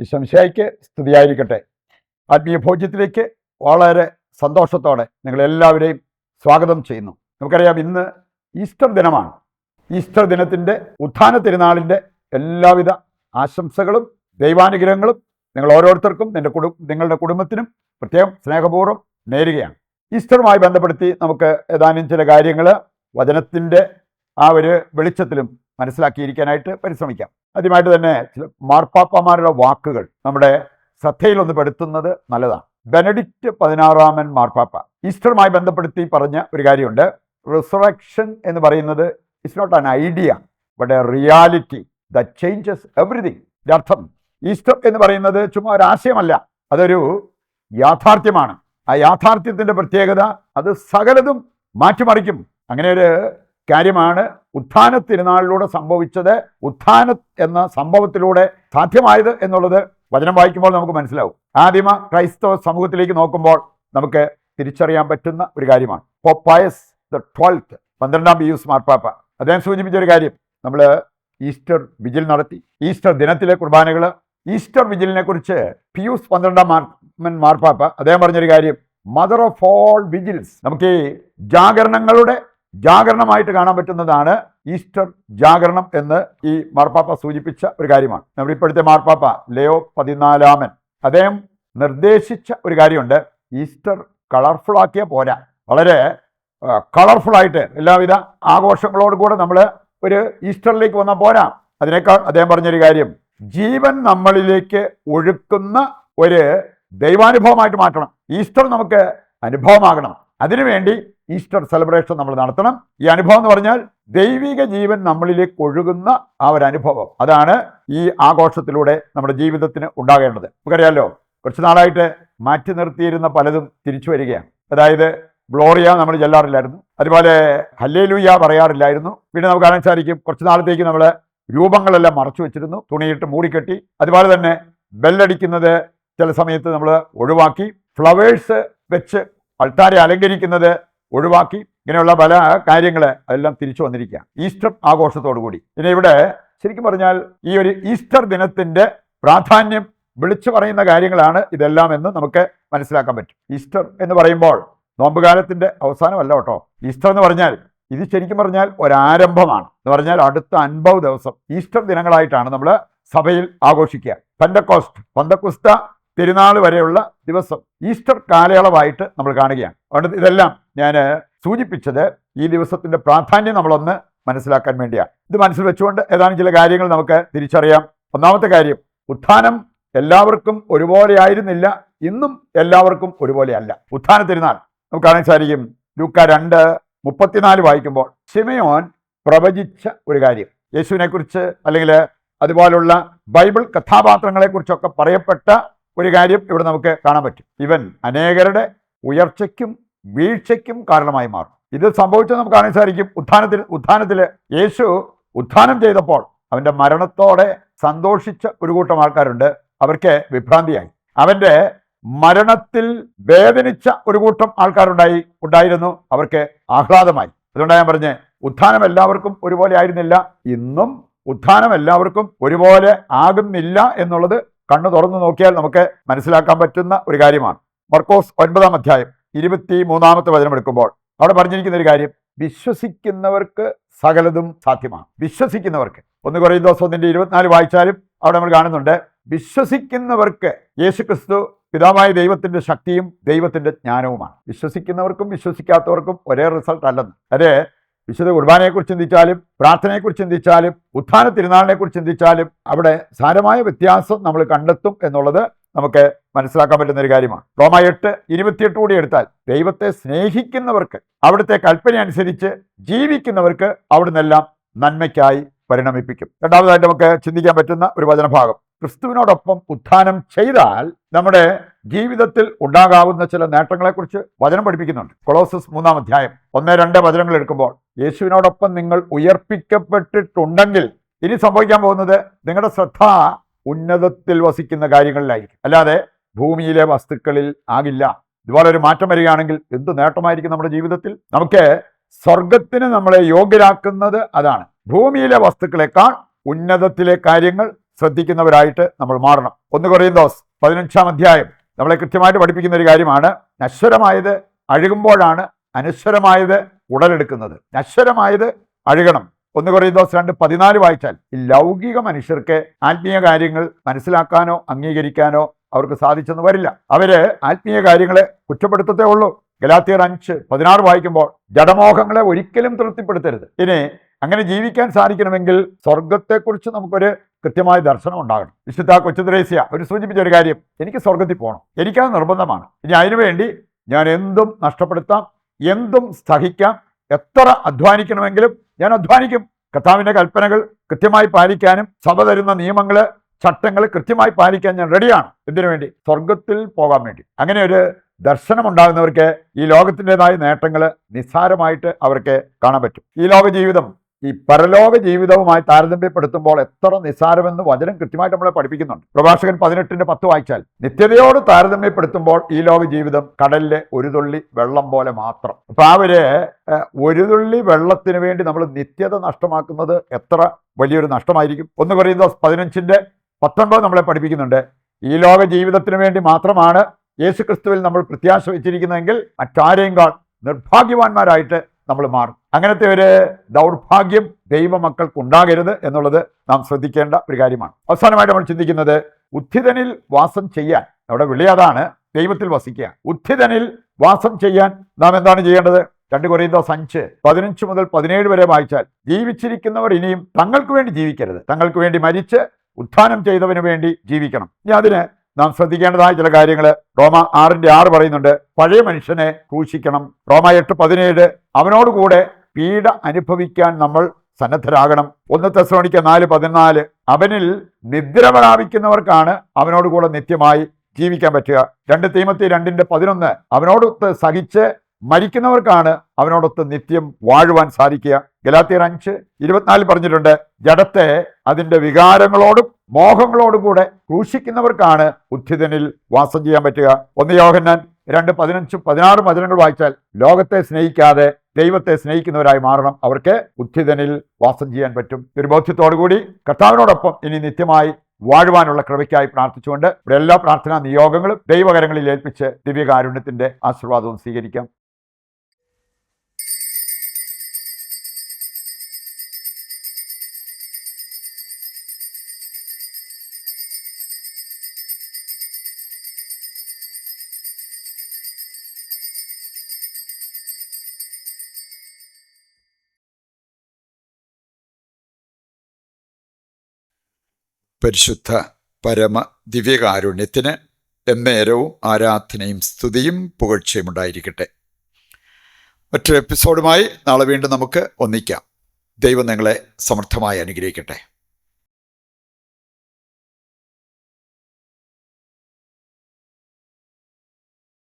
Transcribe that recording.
ഈശോമിശിഹായ്ക്ക് സ്തുതിയായിരിക്കട്ടെ. ആത്മീയ ഭോജ്യത്തിലേക്ക് വളരെ സന്തോഷത്തോടെ നിങ്ങളെല്ലാവരെയും സ്വാഗതം ചെയ്യുന്നു. നമുക്കറിയാം, ഇന്ന് ഈസ്റ്റർ ദിനമാണ്. ഈസ്റ്റർ ദിനത്തിൻ്റെ ഉത്ഥാന തിരുനാളിൻ്റെ എല്ലാവിധ ആശംസകളും ദൈവാനുഗ്രഹങ്ങളും നിങ്ങൾ ഓരോരുത്തർക്കും നിങ്ങളുടെ കുടുംബത്തിനും പ്രത്യേകം സ്നേഹപൂർവ്വം നേരുകയാണ്. ഈസ്റ്ററുമായി ബന്ധപ്പെടുത്തി നമുക്ക് ഏതാനും ചില കാര്യങ്ങൾ വചനത്തിൻ്റെ ആ ഒരു വെളിച്ചത്തിലും മനസ്സിലാക്കിയിരിക്കാനായിട്ട് പരിശ്രമിക്കാം. ആദ്യമായിട്ട് തന്നെ ചില മാർപ്പാപ്പമാരുടെ വാക്കുകൾ നമ്മുടെ ശ്രദ്ധയിലൊന്ന് പെടുത്തുന്നത് നല്ലതാണ്. ബെനഡിക്റ്റ് 16 മാർപ്പാപ്പ ഈസ്റ്ററുമായി ബന്ധപ്പെടുത്തി പറഞ്ഞ ഒരു കാര്യമുണ്ട്. റിസറക്ഷൻ എന്ന് പറയുന്നത് it's not an idea but a reality that changes everything. അർത്ഥം, ഈസ്റ്റർ എന്ന് പറയുന്നത് ചുമ്മാ ഒരു ആശയമല്ല, അതൊരു യാഥാർത്ഥ്യമാണ്. ആ യാഥാർത്ഥ്യത്തിൻ്റെ പ്രത്യേകത അത് സകലതും മാറ്റിമറിക്കും. അങ്ങനെ ഒരു കാര്യമാണ് ഉത്ഥാന തിരുനാളിലൂടെ സംഭവിച്ചത്. ഉത്ഥാനം എന്ന സംഭവത്തിലൂടെ സാധ്യമായത് എന്നുള്ളത് വചനം വായിക്കുമ്പോൾ നമുക്ക് മനസ്സിലാവും. ആദിമ ക്രൈസ്തവ സമൂഹത്തിലേക്ക് നോക്കുമ്പോൾ നമുക്ക് തിരിച്ചറിയാൻ പറ്റുന്ന ഒരു കാര്യമാണ്. പോപ്പ് പയസ് ദ 12th 12ാം പിയൂസ് മാർപ്പാപ്പ അദ്ദേഹം സൂചിപ്പിച്ച ഒരു കാര്യം, നമ്മൾ ഈസ്റ്റർ വിജിൽ നടത്തി. ഈസ്റ്റർ ദിനത്തിലെ കുർബാനകൾ, ഈസ്റ്റർ വിജിലിനെ കുറിച്ച് പിയൂസ് 12ാം മാർപ്പാപ്പ അദ്ദേഹം പറഞ്ഞൊരു കാര്യം, മദർ ഓഫ് ഓൾ വിജിൽസ്. നമുക്ക് ഈ ജാഗരണമായിട്ട് കാണാൻ പറ്റുന്നതാണ് ഈസ്റ്റർ ജാഗരണം എന്ന് ഈ മാർപ്പാപ്പ സൂചിപ്പിച്ച ഒരു കാര്യമാണ്. നമ്മുടെ ഇപ്പോഴത്തെ മാർപ്പാപ്പ ലിയോ 14 അദ്ദേഹം നിർദ്ദേശിച്ച ഒരു കാര്യമുണ്ട്. ഈസ്റ്റർ കളർഫുള്ളാക്കിയ പോരാ, വളരെ കളർഫുള്ളായിട്ട് എല്ലാവിധ ആഘോഷങ്ങളോടുകൂടെ നമ്മൾ ഒരു ഈസ്റ്ററിലേക്ക് വന്നാൽ പോരാ. അതിനേക്കാൾ അദ്ദേഹം പറഞ്ഞൊരു കാര്യം, ജീവൻ നമ്മളിലേക്ക് ഒഴുക്കുന്ന ഒരു ദൈവാനുഭവമായിട്ട് മാറ്റണം. ഈസ്റ്റർ നമുക്ക് അനുഭവമാകണം. അതിനുവേണ്ടി ഈസ്റ്റർ സെലിബ്രേഷൻ നമ്മൾ നടത്തണം. ഈ അനുഭവം എന്ന് പറഞ്ഞാൽ ദൈവിക ജീവൻ നമ്മളിലേക്ക് ഒഴുകുന്ന ആ ഒരു അനുഭവം, അതാണ് ഈ ആഘോഷത്തിലൂടെ നമ്മുടെ ജീവിതത്തിന് ഉണ്ടാകേണ്ടത്. നമുക്കറിയാമല്ലോ, കുറച്ച് നാളായിട്ട് മാറ്റി നിർത്തിയിരുന്ന പലതും തിരിച്ചു വരികയാണ്. അതായത് ഗ്ലോറിയ നമ്മൾ ചെല്ലാറില്ലായിരുന്നു, അതുപോലെ ഹല്ലേലൂയ പറയാറില്ലായിരുന്നു. പിന്നെ നമുക്ക് കാണാൻ സാധിക്കും, കുറച്ച് നാളത്തേക്ക് നമ്മൾ രൂപങ്ങളെല്ലാം മറച്ചു വെച്ചിരുന്നു, തുണിയിട്ട് മൂടിക്കെട്ടി. അതുപോലെ തന്നെ ബെല്ലടിക്കുന്നത് ചില സമയത്ത് നമ്മൾ ഒഴിവാക്കി, ഫ്ലവേഴ്സ് വെച്ച് അൾത്താരെ അലങ്കരിക്കുന്നത് ഒഴിവാക്കി. ഇങ്ങനെയുള്ള പല കാര്യങ്ങൾ അതെല്ലാം തിരിച്ചു വന്നിരിക്കുക ഈസ്റ്റർ ആഘോഷത്തോടു കൂടി. പിന്നെ ഇവിടെ ശരിക്കും പറഞ്ഞാൽ ഈ ഒരു ഈസ്റ്റർ ദിനത്തിൻ്റെ പ്രാധാന്യം വിളിച്ചു പറയുന്ന കാര്യങ്ങളാണ് ഇതെല്ലാം എന്ന് നമുക്ക് മനസ്സിലാക്കാൻ പറ്റും. ഈസ്റ്റർ എന്ന് പറയുമ്പോൾ നോമ്പുകാലത്തിൻ്റെ അവസാനമല്ല കേട്ടോ. ഈസ്റ്റർ എന്ന് പറഞ്ഞാൽ ഇത് ശരിക്കും പറഞ്ഞാൽ ഒരാരംഭമാണ്. എന്ന് പറഞ്ഞാൽ അടുത്ത 50 ദിവസം ഈസ്റ്റർ ദിനങ്ങളായിട്ടാണ് നമ്മൾ സഭയിൽ ആഘോഷിക്കുക. പന്തക്കുസ്ത തിരുനാൾ വരെയുള്ള ദിവസം ഈസ്റ്റർ കാലയളവായിട്ട് നമ്മൾ കാണുകയാണ്. അതുകൊണ്ട് ഇതെല്ലാം ഞാൻ സൂചിപ്പിച്ചത് ഈ ദിവസത്തിൻ്റെ പ്രാധാന്യം നമ്മളൊന്ന് മനസ്സിലാക്കാൻ വേണ്ടിയാണ്. ഇത് മനസ്സിൽ വെച്ചുകൊണ്ട് ഏതാനും ചില കാര്യങ്ങൾ നമുക്ക് തിരിച്ചറിയാം. ഒന്നാമത്തെ കാര്യം, ഉത്ഥാനം എല്ലാവർക്കും ഒരുപോലെ ആയിരുന്നില്ല, ഇന്നും എല്ലാവർക്കും ഒരുപോലെ അല്ല. ഉത്ഥാന തിരുനാൾ നമുക്ക് കാണാൻ സാധിക്കും. ലൂക്ക 2:34 വായിക്കുമ്പോൾ ശിമയോൻ പ്രവചിച്ച ഒരു കാര്യം, യേശുവിനെക്കുറിച്ച് അല്ലെങ്കിൽ അതുപോലുള്ള ബൈബിൾ കഥാപാത്രങ്ങളെക്കുറിച്ചൊക്കെ പറയപ്പെട്ട ഒരു കാര്യം ഇവിടെ നമുക്ക് കാണാൻ പറ്റും. ഇവൻ അനേകരുടെ ഉയർച്ചയ്ക്കും വീഴ്ചയ്ക്കും കാരണമായി മാറും. ഇത് സംഭവിച്ചത് നമുക്ക് കാണാൻ സാധിക്കും. ഉത്ഥാനത്തിൽ യേശു ഉത്ഥാനം ചെയ്തപ്പോൾ അവൻ്റെ മരണത്തോടെ സന്തോഷിച്ച ഒരു കൂട്ടം ആൾക്കാരുണ്ട്, അവർക്ക് വിഭ്രാന്തിയായി. അവൻ്റെ മരണത്തിൽ വേദനിച്ച ഒരു കൂട്ടം ഉണ്ടായിരുന്നു, അവർക്ക് ആഹ്ലാദമായി. അതുകൊണ്ടാണ് ഞാൻ പറഞ്ഞത്, ഉത്ഥാനം എല്ലാവർക്കും ഒരുപോലെ ആയിരുന്നില്ല, ഇന്നും ഉത്ഥാനം എല്ലാവർക്കും ഒരുപോലെ ആകുന്നില്ല എന്നുള്ളത് കണ്ണു തുറന്നു നോക്കിയാൽ നമുക്ക് മനസ്സിലാക്കാൻ പറ്റുന്ന ഒരു കാര്യമാണ്. മർക്കോസ് 9-ാം അധ്യായം 23-ാമത്തെ വചനം എടുക്കുമ്പോൾ അവിടെ പറഞ്ഞിരിക്കുന്ന ഒരു കാര്യം, വിശ്വസിക്കുന്നവർക്ക് സകലതും സാധ്യമാണ്. വിശ്വസിക്കുന്നവർക്ക് 1 കൊരിന്തോസ് 1:24 വായിച്ചാലും അവിടെ നമ്മൾ കാണുന്നുണ്ട്, വിശ്വസിക്കുന്നവർക്ക് യേശുക്രിസ്തു പിതാവായ ദൈവത്തിൻ്റെ ശക്തിയും ദൈവത്തിൻ്റെ ജ്ഞാനവുമാണ്. വിശ്വസിക്കുന്നവർക്കും വിശ്വസിക്കാത്തവർക്കും ഒരേ റിസൾട്ട് അല്ലെന്ന്. അതെ, വിശുദ്ധ കുർബാനയെക്കുറിച്ച് ചിന്തിച്ചാലും പ്രാർത്ഥനയെക്കുറിച്ച് ചിന്തിച്ചാലും ഉത്ഥാന തിരുനാളിനെക്കുറിച്ച് ചിന്തിച്ചാലും അവിടെ സാരമായ വ്യത്യാസം നമ്മൾ കണ്ടെത്തും എന്നുള്ളത് നമുക്ക് മനസ്സിലാക്കാൻ പറ്റുന്ന ഒരു കാര്യമാണ്. റോമ 8:28 കൂടി എടുത്താൽ, ദൈവത്തെ സ്നേഹിക്കുന്നവർക്ക് അവിടുത്തെ കൽപ്പന അനുസരിച്ച് ജീവിക്കുന്നവർക്ക് അവിടുന്നെല്ലാം നന്മയ്ക്കായി പരിണമിപ്പിക്കും. രണ്ടാമതായിട്ട് നമുക്ക് ചിന്തിക്കാൻ പറ്റുന്ന ഒരു വചനഭാഗം, ക്രിസ്തുവിനോടൊപ്പം ഉത്ഥാനം ചെയ്താൽ നമ്മുടെ ജീവിതത്തിൽ ഉണ്ടാകാവുന്ന ചില നേട്ടങ്ങളെക്കുറിച്ച് വചനം പഠിപ്പിക്കുന്നുണ്ട്. കൊളോസസ് 3-ാം അധ്യായം 1-2 വചനങ്ങൾ എടുക്കുമ്പോൾ, യേശുവിനോടൊപ്പം നിങ്ങൾ ഉയർപ്പിക്കപ്പെട്ടിട്ടുണ്ടെങ്കിൽ ഇനി സംഭവിക്കാൻ പോകുന്നത് നിങ്ങളുടെ ശ്രദ്ധ ഉന്നതത്തിൽ വസിക്കുന്ന കാര്യങ്ങളിലായിരിക്കും, അല്ലാതെ ഭൂമിയിലെ വസ്തുക്കളിൽ ആകില്ല. ഇതുപോലെ ഒരു മാറ്റം വരികയാണെങ്കിൽ എന്ത് നേട്ടമായിരിക്കും നമ്മുടെ ജീവിതത്തിൽ. നമുക്ക് സ്വർഗത്തിന് നമ്മളെ യോഗ്യരാക്കുന്നത് അതാണ്. ഭൂമിയിലെ വസ്തുക്കളെക്കാൾ ഉന്നതത്തിലെ കാര്യങ്ങൾ ശ്രദ്ധിക്കുന്നവരായിട്ട് നമ്മൾ മാറണം. 1 കൊരിന്തോസ് 15-ാം അധ്യായം നമ്മളെ കൃത്യമായിട്ട് പഠിപ്പിക്കുന്ന ഒരു കാര്യമാണ്. നശ്വരമായത് അഴുകുമ്പോഴാണ് അനശ്വരമായത് ഉടലെടുക്കുന്നത്. നശ്വരമായത് അഴുകണം. 1 കൊരിന്തോസ് 2:14 വായിച്ചാൽ ഈ ലൗകിക മനുഷ്യർക്ക് ആത്മീയ കാര്യങ്ങൾ മനസ്സിലാക്കാനോ അംഗീകരിക്കാനോ അവർക്ക് സാധിച്ചെന്ന് വരില്ല. അവര് ആത്മീയ കാര്യങ്ങളെ കുറ്റപ്പെടുത്തത്തേ ഉള്ളൂ. ഗലാത്യർ 5:16 വായിക്കുമ്പോൾ ജഡമോഹങ്ങളെ ഒരിക്കലും തൃപ്തിപ്പെടുത്തരുത്. ഇനി അങ്ങനെ ജീവിക്കാൻ സാധിക്കണമെങ്കിൽ സ്വർഗത്തെക്കുറിച്ച് നമുക്കൊരു കൃത്യമായ ദർശനം ഉണ്ടാകണം. വിശുദ്ധ കൊച്ചുത്രേസ്യ ഒരു സൂചിപ്പിച്ച ഒരു കാര്യം, എനിക്ക് സ്വർഗത്തിൽ പോകണം, എനിക്കത് നിർബന്ധമാണ്. ഇനി അതിനുവേണ്ടി ഞാൻ എന്തും നഷ്ടപ്പെടുത്താം, എന്തും സഹിക്കാം, എത്ര അധ്വാനിക്കണമെങ്കിലും ഞാൻ അധ്വാനിക്കും. കർത്താവിൻ്റെ കൽപ്പനകൾ കൃത്യമായി പാലിക്കാനും സഭ തരുന്ന നിയമങ്ങൾ ചട്ടങ്ങൾ കൃത്യമായി പാലിക്കാൻ ഞാൻ റെഡിയാണ്. എന്തിനു വേണ്ടി? സ്വർഗത്തിൽ പോകാൻ വേണ്ടി. അങ്ങനെ ഒരു ദർശനം ഉണ്ടാകുന്നവർക്ക് ഈ ലോകത്തിൻ്റെതായ നേട്ടങ്ങൾ നിസ്സാരമായിട്ട് അവർക്ക് കാണാൻ പറ്റും. ഈ ലോക ജീവിതം ഈ പരലോക ജീവിതവുമായി താരതമ്യപ്പെടുത്തുമ്പോൾ എത്ര നിസ്സാരമെന്ന് വചനം കൃത്യമായിട്ട് നമ്മളെ പഠിപ്പിക്കുന്നുണ്ട്. പ്രഭാഷകൻ 18:10 വായിച്ചാൽ നിത്യതയോട് താരതമ്യപ്പെടുത്തുമ്പോൾ ഈ ലോക ജീവിതം കടലിലെ ഒരു തുള്ളി വെള്ളം പോലെ മാത്രം. അപ്പൊ ഒരു തുള്ളി വെള്ളത്തിന് വേണ്ടി നമ്മൾ നിത്യത നഷ്ടമാക്കുന്നത് എത്ര വലിയൊരു നഷ്ടമായിരിക്കും. 1 കൊരിന്തോസ് 15:19 നമ്മളെ പഠിപ്പിക്കുന്നുണ്ട്. ഈ ലോക ജീവിതത്തിന് വേണ്ടി മാത്രമാണ് യേശുക്രിസ്തുവിൽ നമ്മൾ പ്രത്യാശ വെച്ചിരിക്കുന്നതെങ്കിൽ മറ്റാരെയും നിർഭാഗ്യവാന്മാരായിട്ട് നമ്മൾ മാറും. അങ്ങനത്തെ ഒരു ദൗർഭാഗ്യം ദൈവമക്കൾക്കുണ്ടാകരുത് എന്നുള്ളത് നാം ശ്രദ്ധിക്കേണ്ട ഒരു കാര്യമാണ്. അവസാനമായിട്ട് നമ്മൾ ചിന്തിക്കുന്നത് ഉത്ഥിതനിൽ വാസം ചെയ്യാൻ. അവിടെ വിളി അതാണ്, ദൈവത്തിൽ വസിക്കുക. ഉത്ഥിതനിൽ വാസം ചെയ്യാൻ നാം എന്താണ് ചെയ്യേണ്ടത്? 2 കൊരിന്തോസ് 5:15 മുതൽ 17 വരെ വായിച്ചാൽ ജീവിച്ചിരിക്കുന്നവർ ഇനിയും തങ്ങൾക്ക് വേണ്ടി ജീവിക്കരുത്, തങ്ങൾക്ക് വേണ്ടി മരിച്ച് ഉത്ഥാനം ചെയ്തവന് വേണ്ടി ജീവിക്കണം. ഇനി അതിന് നാം ശ്രദ്ധിക്കേണ്ടതായ ചില കാര്യങ്ങൾ റോമ 6:6 പറയുന്നുണ്ട്. പഴയ മനുഷ്യനെ ക്രൂശിക്കണം. റോമ 8:17 അവനോടുകൂടെ പീഡ അനുഭവിക്കാൻ നമ്മൾ സന്നദ്ധരാകണം. 1 തെസ്സലോനിക്ക 4:14 അവനിൽ നിദ്ര പ്രാപിക്കുന്നവർക്കാണ് അവനോടുകൂടെ നിത്യമായി ജീവിക്കാൻ പറ്റുക. 2 തീമോത്തി 2:11 അവനോടൊത്ത് സഹിച്ച് മരിക്കുന്നവർക്കാണ് അവനോടൊത്ത് നിത്യം വാഴുവാൻ സാധിക്കുക. ഗലാത്യർ 5:24 പറഞ്ഞിട്ടുണ്ട്, ജഡത്തെ അതിൻ്റെ വികാരങ്ങളോടും മോഹങ്ങളോടും കൂടെ ക്രൂശിക്കുന്നവർക്കാണ് ഉത്ഥിതനിൽ വാസം ചെയ്യാൻ പറ്റുക. 1 യോഹന്നാൻ 2:15-16 വചനങ്ങൾ വായിച്ചാൽ ലോകത്തെ സ്നേഹിക്കാതെ ദൈവത്തെ സ്നേഹിക്കുന്നവരായി മാറണം. അവർക്ക് ഉത്ഥിതനിൽ വാസം ചെയ്യാൻ പറ്റും. ഒരു ബോധ്യത്തോടുകൂടി കർത്താവിനോടൊപ്പം ഇനി നിത്യമായി വാഴുവാനുള്ള കൃപയ്ക്കായി പ്രാർത്ഥിച്ചുകൊണ്ട് ഇവിടെ എല്ലാ പ്രാർത്ഥനാ നിയോഗങ്ങളും ദൈവകരങ്ങളിൽ ഏൽപ്പിച്ച് ദിവ്യകാരുണ്യത്തിന്റെ ആശീർവാദവും സ്വീകരിക്കാം. പരിശുദ്ധ പരമ ദിവ്യകാരുണ്യത്തിന് എന്നേരവും ആരാധനയും സ്തുതിയും പുകഴ്ചയും ഉണ്ടായിരിക്കട്ടെ. മറ്റൊരു എപ്പിസോഡുമായി നാളെ വീണ്ടും നമുക്ക് ഒന്നിക്കാം. ദൈവം നിങ്ങളെ സമർത്ഥമായി അനുഗ്രഹിക്കട്ടെ.